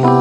Hello,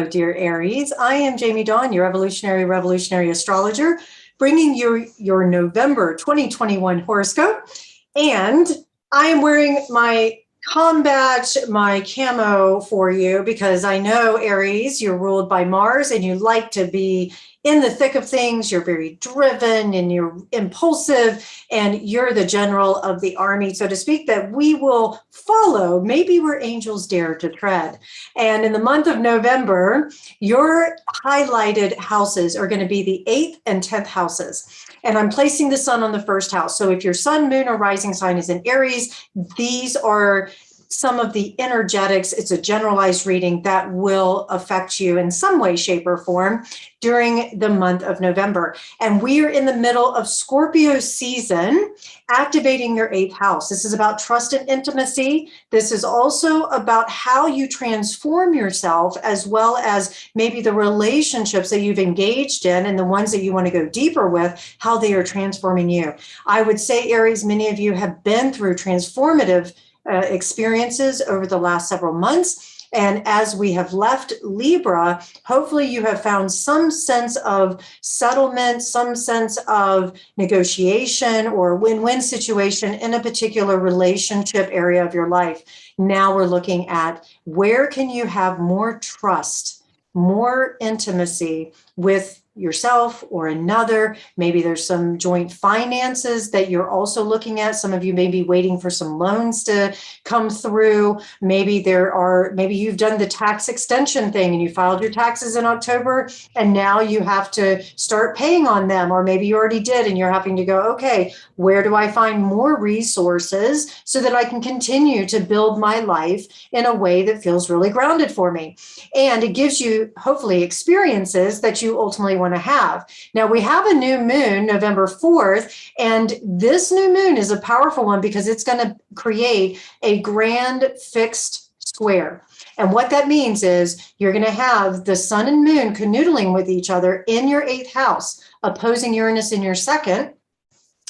dear Aries. I am Jamie Dawn, your revolutionary astrologer, bringing you your November 2021 horoscope. And I am wearing my combat, my camo for you because I know, Aries, you're ruled by Mars and you like to be in the thick of things. You're very driven and you're impulsive and you're the general of the army, so to speak, that we will follow, maybe where angels dare to tread. And in the month of November, your highlighted houses are going to be the 8th and 10th houses. And I'm placing the sun on the first house. So if your sun, moon, or rising sign is in Aries, these are some of the energetics. It's a generalized reading that will affect you in some way, shape, or form during the month of November. And we are in the middle of Scorpio season, activating your 8th house. This is about trust and intimacy. This is also about how you transform yourself, as well as maybe the relationships that you've engaged in and the ones that you want to go deeper with, how they are transforming you. I would say, Aries, many of you have been through transformative experiences over the last several months. And as we have left Libra, hopefully you have found some sense of settlement, some sense of negotiation or win-win situation in a particular relationship area of your life. Now we're looking at where can you have more trust, more intimacy with yourself or another. Maybe there's some joint finances that you're also looking at. Some of you may be waiting for some loans to come through. Maybe you've done the tax extension thing and you filed your taxes in October and now you have to start paying on them. Or maybe you already did and you're having to go, okay, where do I find more resources so that I can continue to build my life in a way that feels really grounded for me? And it gives you hopefully experiences that you ultimately want to have. Now we have a new moon, November 4th, and this new moon is a powerful one because it's going to create a grand fixed square. And what that means is you're going to have the sun and moon canoodling with each other in your 8th house, opposing Uranus in your 2nd,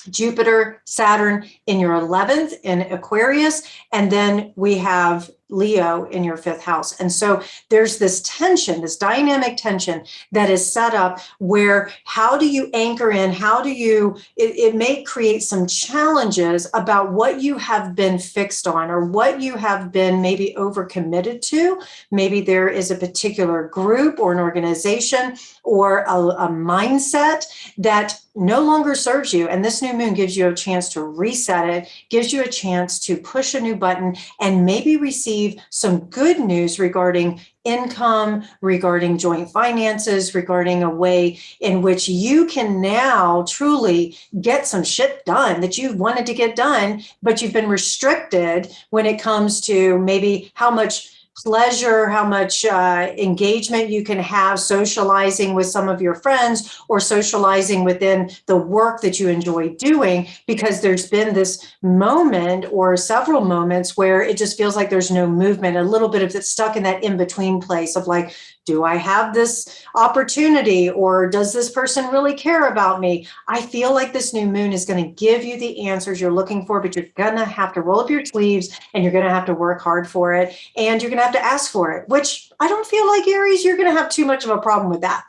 Jupiter, Saturn in your 11th in Aquarius, and then we have Leo in your 5th house. And so there's this tension, this dynamic tension that is set up where how do you anchor in? How do you, it may create some challenges about what you have been fixed on or what you have been maybe overcommitted to. Maybe there is a particular group or an organization or a mindset that no longer serves you. And this new moon gives you a chance to reset it, gives you a chance to push a new button and maybe receive some good news regarding income, regarding joint finances, regarding a way in which you can now truly get some shit done that you've wanted to get done, but you've been restricted when it comes to maybe how much pleasure, how much engagement you can have socializing with some of your friends or socializing within the work that you enjoy doing, because there's been this moment or several moments where it just feels like there's no movement, a little bit of it stuck in that in-between place of like, do I have this opportunity or does this person really care about me? I feel like this new moon is going to give you the answers you're looking for, but you're going to have to roll up your sleeves and you're going to have to work hard for it. And you're going to have to ask for it, which I don't feel like, Aries, you're going to have too much of a problem with that.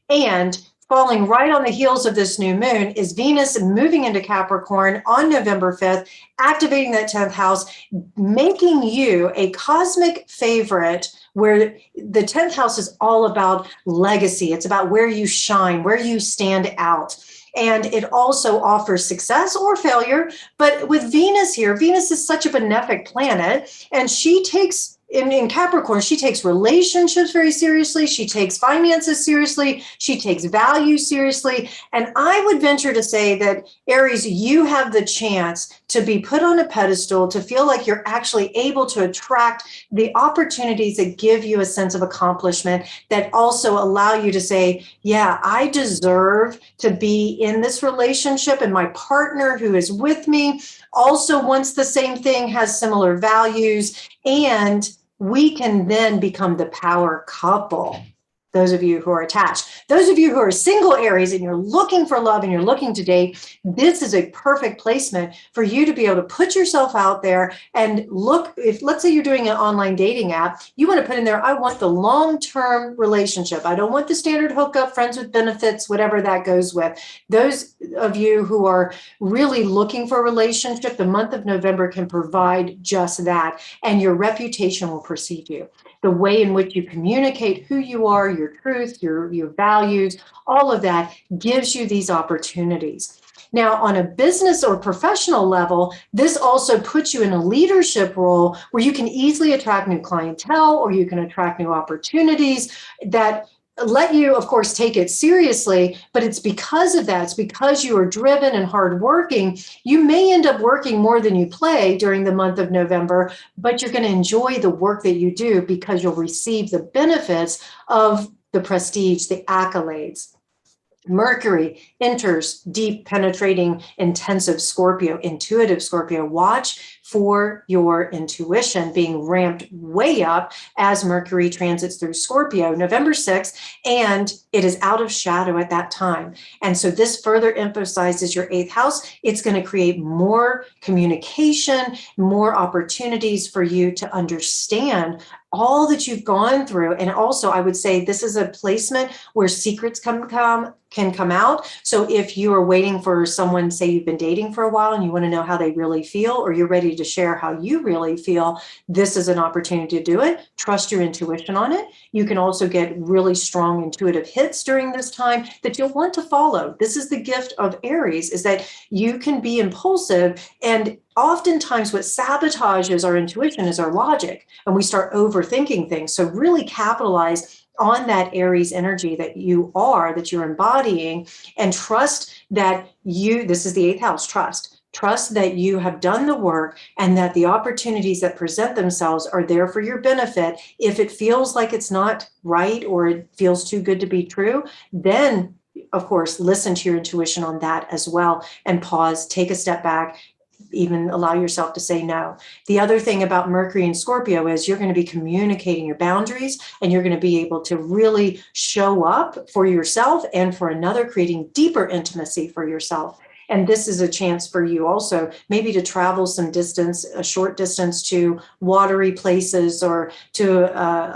And falling right on the heels of this new moon is Venus moving into Capricorn on November 5th, activating that 10th house, making you a cosmic favorite where the 10th house is all about legacy. It's about where you shine, where you stand out. And it also offers success or failure. But with Venus here, Venus is such a benefic planet, and she takes in Capricorn, she takes relationships very seriously. She takes finances seriously. She takes value seriously. And I would venture to say that, Aries, you have the chance to be put on a pedestal, to feel like you're actually able to attract the opportunities that give you a sense of accomplishment, that also allow you to say, yeah, I deserve to be in this relationship, and my partner who is with me also wants the same thing, has similar values, and we can then become the power couple. Those of you who are attached. Those of you who are single Aries and you're looking for love and you're looking to date, this is a perfect placement for you to be able to put yourself out there and look. If, let's say, you're doing an online dating app, you want to put in there, I want the long-term relationship. I don't want the standard hookup, friends with benefits, whatever that goes with. Those of you who are really looking for a relationship, the month of November can provide just that, and your reputation will precede you. The way in which you communicate who you are, your truth, your values, all of that gives you these opportunities. Now, on a business or professional level, this also puts you in a leadership role where you can easily attract new clientele, or you can attract new opportunities that let you, of course, take it seriously, but it's because of that. It's because you are driven and hardworking. You may end up working more than you play during the month of November, but you're going to enjoy the work that you do because you'll receive the benefits of the prestige, the accolades. Mercury enters deep, penetrating, intensive Scorpio, intuitive Scorpio. Watch for your intuition being ramped way up as Mercury transits through Scorpio November 6th, and it is out of shadow at that time. And so this further emphasizes your 8th house. It's going to create more communication, more opportunities for you to understand all that you've gone through. And also, I would say this is a placement where secrets can come out. So if you are waiting for someone, say you've been dating for a while and you want to know how they really feel, or you're ready to share how you really feel, this is an opportunity to do it. Trust your intuition on it. You can also get really strong intuitive hits during this time that you'll want to follow. This is the gift of Aries, is that you can be impulsive, and oftentimes what sabotages our intuition is our logic, and we start overthinking things. So really capitalize on that Aries energy that you're embodying, and trust that this is the 8th house, trust that you have done the work, and that the opportunities that present themselves are there for your benefit. If it feels like it's not right, or it feels too good to be true, then of course, listen to your intuition on that as well, and pause, take a step back, even allow yourself to say no. The other thing about Mercury and Scorpio is you're going to be communicating your boundaries, and you're going to be able to really show up for yourself and for another, creating deeper intimacy for yourself. And this is a chance for you also maybe to travel some distance, a short distance, to watery places, or to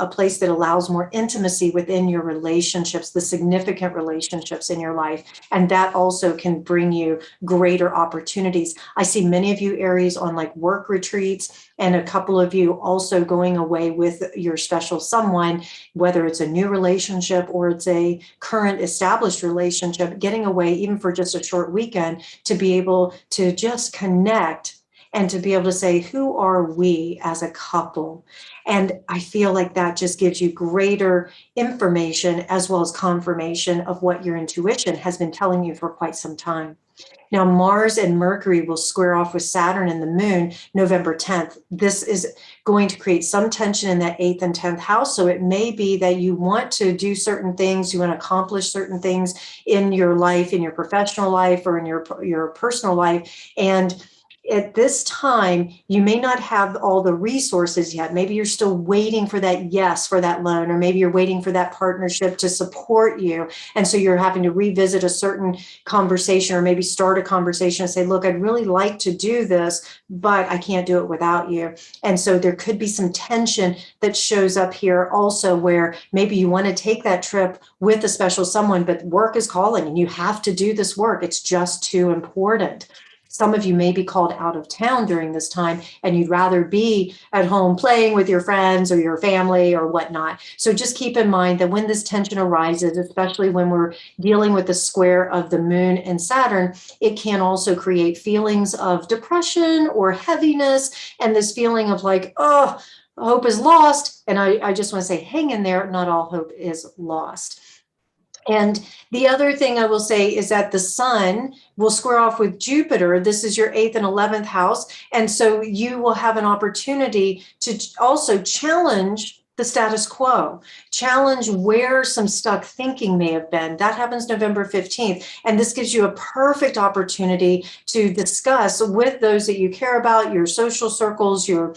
a place that allows more intimacy within your relationships, the significant relationships in your life. And that also can bring you greater opportunities. I see many of you Aries on like work retreats, and a couple of you also going away with your special someone, whether it's a new relationship or it's a current established relationship, getting away even for just a short weekend to be able to just connect and to be able to say, who are we as a couple? And I feel like that just gives you greater information as well as confirmation of what your intuition has been telling you for quite some time. Now, Mars and Mercury will square off with Saturn and the Moon November 10th. This is going to create some tension in that 8th and 10th house. So it may be that you want to do certain things, you want to accomplish certain things in your life, in your professional life, or in your personal life. And at this time, you may not have all the resources yet. Maybe you're still waiting for that yes for that loan, or maybe you're waiting for that partnership to support you. And so you're having to revisit a certain conversation, or maybe start a conversation and say, look, I'd really like to do this, but I can't do it without you. And so there could be some tension that shows up here also, where maybe you want to take that trip with a special someone, but work is calling and you have to do this work. It's just too important. Some of you may be called out of town during this time, and you'd rather be at home playing with your friends or your family or whatnot. So just keep in mind that when this tension arises, especially when we're dealing with the square of the Moon and Saturn, it can also create feelings of depression or heaviness, and this feeling of like, oh, hope is lost. And I just want to say, hang in there. Not all hope is lost. And the other thing I will say is that the Sun will square off with Jupiter. This is your 8th and 11th house. And so you will have an opportunity to also challenge the status quo, challenge where some stuck thinking may have been. That happens November 15th. And this gives you a perfect opportunity to discuss with those that you care about, your social circles, you're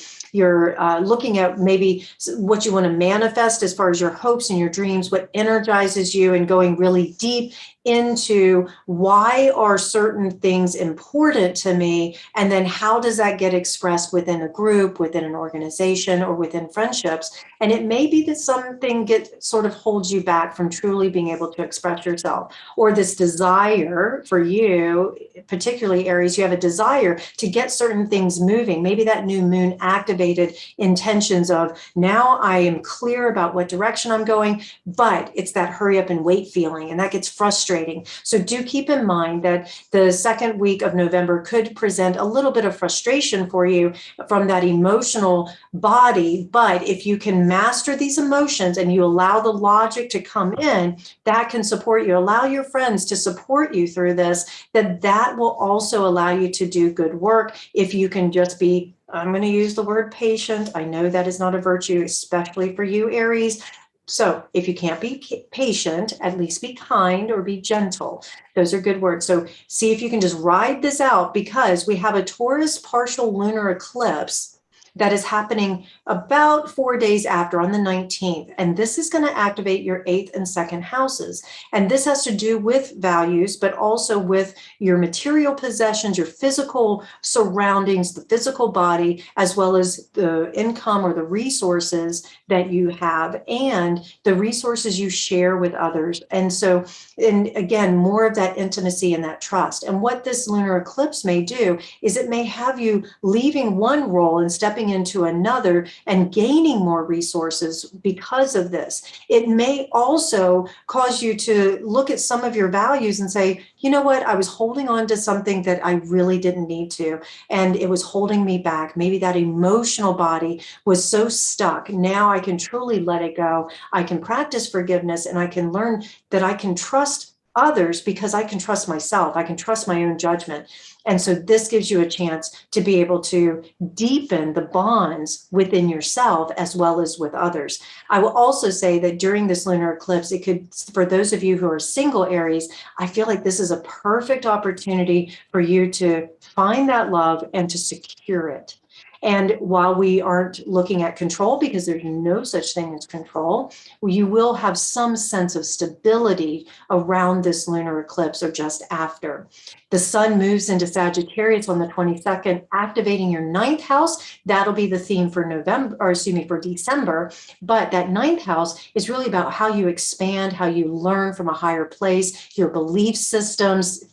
looking at maybe what you want to manifest as far as your hopes and your dreams, what energizes you, and going really deep into why are certain things important to me, and then how does that get expressed within a group, within an organization, or within friendships. And it may be that something sort of holds you back from truly being able to express yourself, or this desire for you, particularly Aries, you have a desire to get certain things moving. Maybe that new moon activated intentions of, now I am clear about what direction I'm going, but it's that hurry up and wait feeling, and that gets frustrating. So do keep in mind that the second week of November could present a little bit of frustration for you from that emotional body. But if you can master these emotions and you allow the logic to come in, that can support you. Allow your friends to support you through this, that will also allow you to do good work. If you can just be, I'm going to use the word patient. I know that is not a virtue, especially for you, Aries. So if you can't be patient, at least be kind or be gentle. Those are good words. So see if you can just ride this out, because we have a Taurus partial lunar eclipse that is happening about 4 days after, on the 19th. And this is going to activate your 8th and 2nd houses. And this has to do with values, but also with your material possessions, your physical surroundings, the physical body, as well as the income or the resources that you have, and the resources you share with others. And so, and again, more of that intimacy and that trust. And what this lunar eclipse may do is it may have you leaving one role and stepping into another and gaining more resources because of this. It may also cause you to look at some of your values and say, you know what, I was holding on to something that I really didn't need to, and it was holding me back. Maybe that emotional body was so stuck. Now I can truly let it go. I can practice forgiveness, and I can learn that I can trust others because I can trust myself. I can trust my own judgment. And so this gives you a chance to be able to deepen the bonds within yourself as well as with others. I will also say that during this lunar eclipse, it could, for those of you who are single Aries, I feel like this is a perfect opportunity for you to find that love and to secure it. And while we aren't looking at control, because there's no such thing as control, you will have some sense of stability around this lunar eclipse or just after. The sun moves into Sagittarius on the 22nd, activating your 9th house. That'll be the theme for November, or excuse me, for December. But that 9th house is really about how you expand, how you learn from a higher place, your belief systems,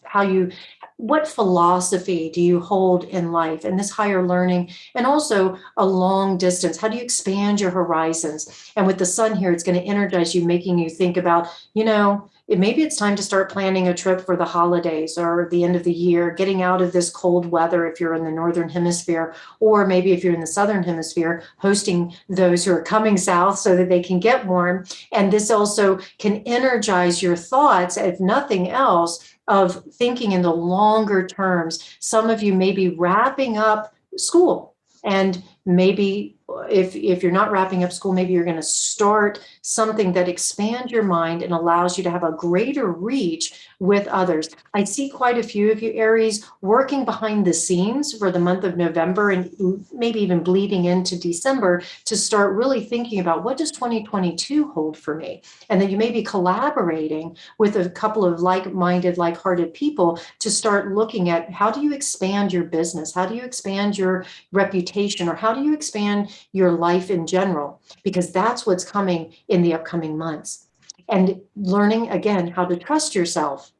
what philosophy do you hold in life, and this higher learning, and also a long distance. How do you expand your horizons? And with the sun here, it's going to energize you, making you think about, maybe it's time to start planning a trip for the holidays or the end of the year, getting out of this cold weather if you're in the northern hemisphere, or maybe if you're in the southern hemisphere, hosting those who are coming south so that they can get warm. And this also can energize your thoughts, if nothing else, of thinking in the longer terms. Some of you may be wrapping up school, and maybe if you're not wrapping up school, maybe you're going to start something that expands your mind and allows you to have a greater reach with others. I see quite a few of you Aries working behind the scenes for the month of November, and maybe even bleeding into December, to start really thinking about, what does 2022 hold for me? And then you may be collaborating with a couple of like-minded, like-hearted people to start looking at, how do you expand your business? How do you expand your reputation? Or how do you expand your life in general? Because that's what's coming in the upcoming months. And learning, again, how to trust yourself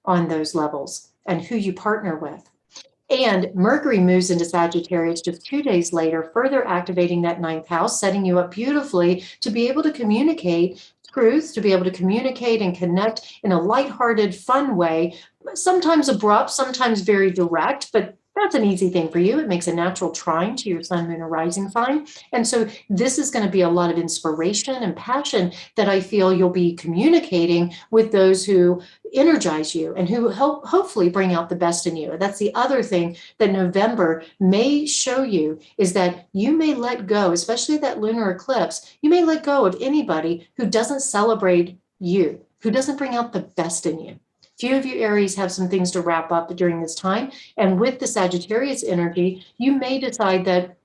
on those levels and who you partner with. And Mercury moves into Sagittarius just 2 days later, further activating that 9th house, setting you up beautifully to be able to communicate truth, to be able to communicate and connect in a lighthearted, fun way, sometimes abrupt, sometimes very direct, but That's an easy thing for you. It makes a natural trine to your sun, moon, or rising sign. And so this is going to be a lot of inspiration and passion that I feel you'll be communicating with those who energize you and who help hopefully bring out the best in you. And that's the other thing that November may show you, is that you may let go, especially that lunar eclipse, you may let go of anybody who doesn't celebrate you, who doesn't bring out the best in you. Few of you Aries have some things to wrap up during this time. And with the Sagittarius energy, you may decide that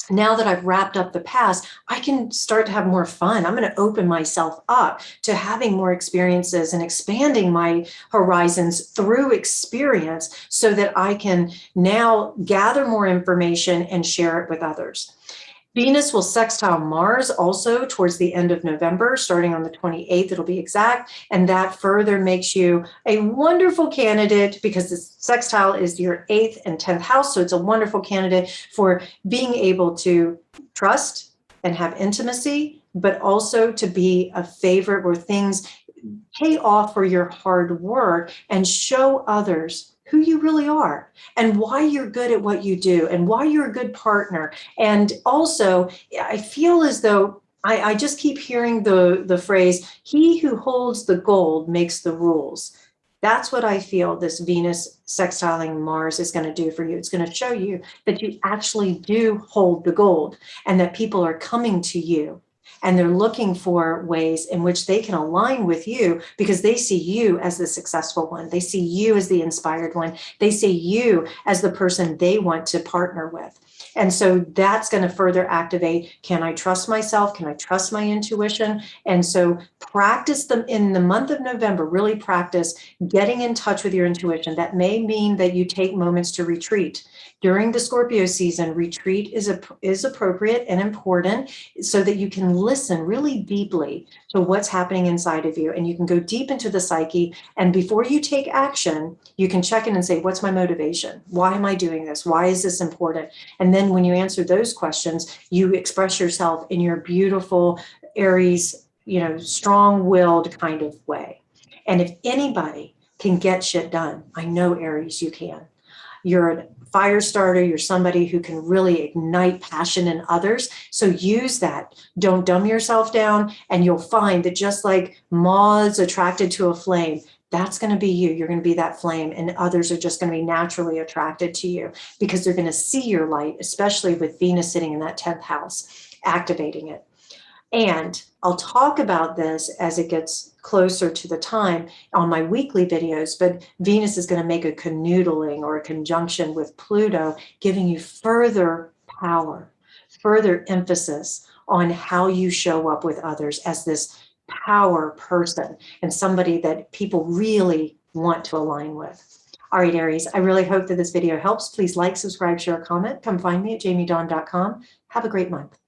now that I've wrapped up the past, I can start to have more fun. I'm going to open myself up to having more experiences and expanding my horizons through experience so that I can now gather more information and share it with others. Venus will sextile Mars also towards the end of November, starting on the 28th, it'll be exact. And that further makes you a wonderful candidate, because this sextile is your 8th and 10th house. So it's a wonderful candidate for being able to trust and have intimacy, but also to be a favorite where things pay off for your hard work and show others who you really are and why you're good at what you do and why you're a good partner. And also, I feel as though I just keep hearing the phrase, he who holds the gold makes the rules. That's what I feel this Venus sextiling Mars is going to do for you. It's going to show you that you actually do hold the gold and that people are coming to you. And they're looking for ways in which they can align with you because they see you as the successful one. They see you as the inspired one. They see you as the person they want to partner with. And so that's going to further activate, can I trust myself? Can I trust my intuition? And so practice them in the month of November, really practice getting in touch with your intuition. That may mean that you take moments to retreat. During the Scorpio season, retreat is appropriate and important so that you can listen really deeply to what's happening inside of you. And you can go deep into the psyche. And before you take action, you can check in and say, what's my motivation? Why am I doing this? Why is this important? And then when you answer those questions, you express yourself in your beautiful Aries, strong-willed kind of way. And if anybody can get shit done, I know Aries, you can. You're a fire starter. You're somebody who can really ignite passion in others. So use that. Don't dumb yourself down. And you'll find that just like moths attracted to a flame, that's going to be you. You're going to be that flame, and others are just going to be naturally attracted to you because they're going to see your light, especially with Venus sitting in that 10th house, activating it. And I'll talk about this as it gets closer to the time on my weekly videos, but Venus is going to make a canoodling or a conjunction with Pluto, giving you further power, further emphasis on how you show up with others as this power person and somebody that people really want to align with. All right, Aries, I really hope that this video helps. Please like, subscribe, share, comment. Come find me at jamiedawn.com. Have a great month.